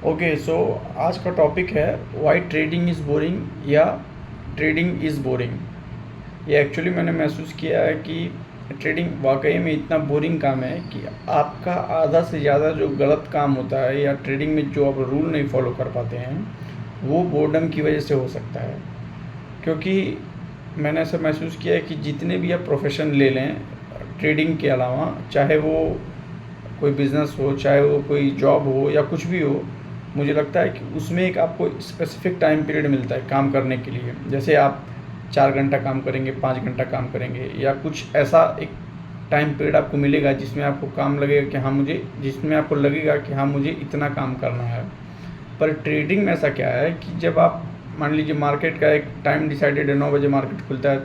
Okay, सो आज का topic है वाई ट्रेडिंग इज़ बोरिंग या ट्रेडिंग इज़ बोरिंग। ये एक्चुअली मैंने महसूस किया है कि ट्रेडिंग वाकई में इतना बोरिंग काम है कि आपका आधा से ज़्यादा जो गलत काम होता है या ट्रेडिंग में जो आप रूल नहीं फॉलो कर पाते हैं वो बोर्डम की वजह से हो सकता है। क्योंकि मैंने ऐसा महसूस किया है कि जितने भी आप प्रोफेशन ले लें ट्रेडिंग के अलावा, चाहे वो कोई बिज़नेस हो, चाहे वो कोई जॉब हो या कुछ भी हो, मुझे लगता है कि उसमें एक आपको स्पेसिफिक टाइम पीरियड मिलता है काम करने के लिए। जैसे आप 4 घंटा काम करेंगे, 5 घंटा काम करेंगे, या कुछ ऐसा एक टाइम पीरियड आपको मिलेगा जिसमें आपको काम लगेगा कि हाँ मुझे जिसमें आपको लगेगा कि हाँ मुझे इतना काम करना है। पर ट्रेडिंग में ऐसा क्या है कि जब आप मान लीजिए मार्केट का एक टाइम डिसाइडेड है, 9 बजे मार्केट खुलता है,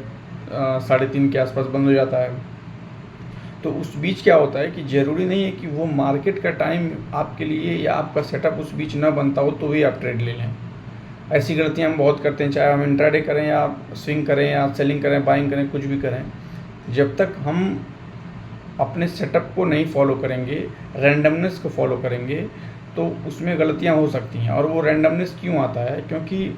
3:30 के आसपास बंद हो जाता है। तो उस बीच क्या होता है कि ज़रूरी नहीं है कि वो मार्केट का टाइम आपके लिए या आपका सेटअप उस बीच ना बनता हो तो भी आप ट्रेड ले लें। ऐसी गलतियां हम बहुत करते हैं, चाहे हम इंट्राडे करें या स्विंग करें या सेलिंग करें, बाइंग करें, कुछ भी करें। जब तक हम अपने सेटअप को नहीं फॉलो करेंगे, रैंडमनेस को फॉलो करेंगे, तो उसमें गलतियां हो सकती हैं। और वो रैंडमनेस क्यों आता है? क्योंकि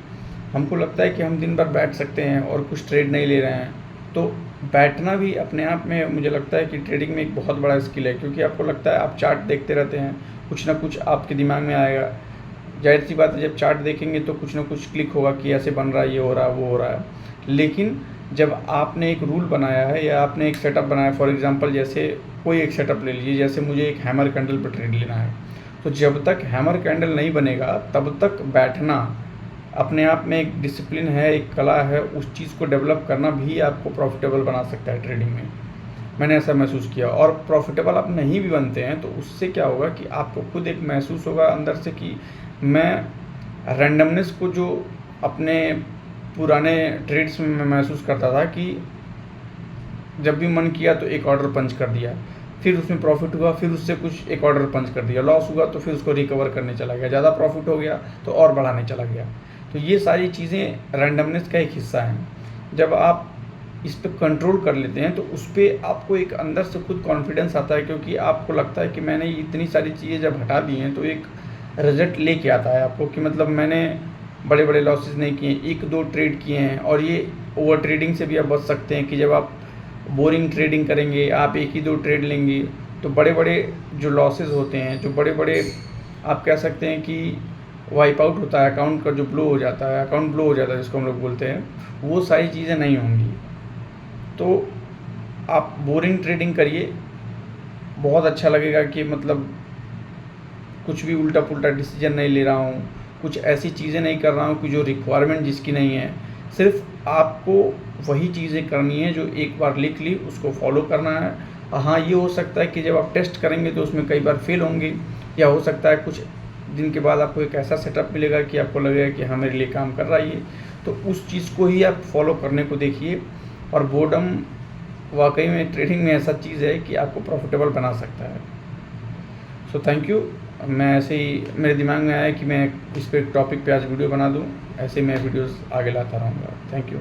हमको लगता है कि हम दिन भर बैठ सकते हैं और कुछ ट्रेड नहीं ले रहे हैं। तो बैठना भी अपने आप में मुझे लगता है कि ट्रेडिंग में एक बहुत बड़ा स्किल है, क्योंकि आपको लगता है आप चार्ट देखते रहते हैं, कुछ ना कुछ आपके दिमाग में आएगा। जाहिर सी बात है, जब चार्ट देखेंगे तो कुछ ना कुछ क्लिक होगा कि ऐसे बन रहा है, ये हो रहा है, वो हो रहा है। लेकिन जब आपने एक रूल बनाया है या आपने एक सेटअप बनाया, फॉर एग्जांपल जैसे कोई एक सेटअप ले लीजिए, जैसे मुझे एक हैमर कैंडल पर ट्रेड लेना है, तो जब तक हैमर कैंडल नहीं बनेगा तब तक बैठना अपने आप में एक डिसिप्लिन है, एक कला है। उस चीज़ को डेवलप करना भी आपको प्रॉफिटेबल बना सकता है ट्रेडिंग में। मैंने ऐसा महसूस किया। और प्रॉफिटेबल आप नहीं भी बनते हैं तो उससे क्या होगा कि आपको खुद एक महसूस होगा अंदर से कि मैं रैंडमनेस को जो अपने पुराने ट्रेड्स में मैं महसूस करता था कि जब भी मन किया तो एक ऑर्डर पंच कर दिया, फिर उसमें प्रॉफिट हुआ, फिर उससे कुछ एक ऑर्डर पंच कर दिया, लॉस हुआ तो फिर उसको रिकवर करने चला गया, ज़्यादा प्रॉफिट हो गया तो और बढ़ाने चला गया। तो ये सारी चीज़ें रैंडमनेस का एक हिस्सा हैं। जब आप इस पे कंट्रोल कर लेते हैं तो उस पर आपको एक अंदर से खुद कॉन्फिडेंस आता है, क्योंकि आपको लगता है कि मैंने इतनी सारी चीज़ें जब हटा दी हैं तो एक रिजल्ट लेके आता है आपको कि मतलब मैंने बड़े बड़े लॉसेस नहीं किए, 1-2 ट्रेड किए हैं। और ये ओवर ट्रेडिंग से भी आप बच सकते हैं कि जब आप बोरिंग ट्रेडिंग करेंगे, आप 1 ही 2 ट्रेड लेंगे, तो बड़े बड़े जो लॉसेस होते हैं, जो बड़े बड़े आप कह सकते हैं कि वाइप आउट होता है, अकाउंट का जो ब्लो हो जाता है, अकाउंट ब्लो हो जाता है जिसको हम लोग बोलते हैं, वो सारी चीज़ें नहीं होंगी। तो आप बोरिंग ट्रेडिंग करिए, बहुत अच्छा लगेगा कि मतलब कुछ भी उल्टा पुल्टा डिसीजन नहीं ले रहा हूँ, कुछ ऐसी चीज़ें नहीं कर रहा हूँ कि जो रिक्वायरमेंट जिसकी नहीं है। सिर्फ आपको वही चीज़ें करनी है जो एक बार लिख ली, उसको फॉलो करना है। हाँ, ये हो सकता है कि जब आप टेस्ट करेंगे तो उसमें कई बार फेल होंगे, या हो सकता है कुछ दिन के बाद आपको एक ऐसा सेटअप मिलेगा कि आपको लगेगा कि हाँ मेरे लिए काम कर रहा है ये। तो उस चीज़ को ही आप फॉलो करने को देखिए। और बोर्डम वाकई में ट्रेडिंग में ऐसा चीज़ है कि आपको प्रॉफिटेबल बना सकता है। So thank you. मैं ऐसे ही मेरे दिमाग में आया कि मैं इस पे टॉपिक पे आज वीडियो बना दूँ, ऐसे मैं वीडियोस आगे लाता रहूँगा। Thank you.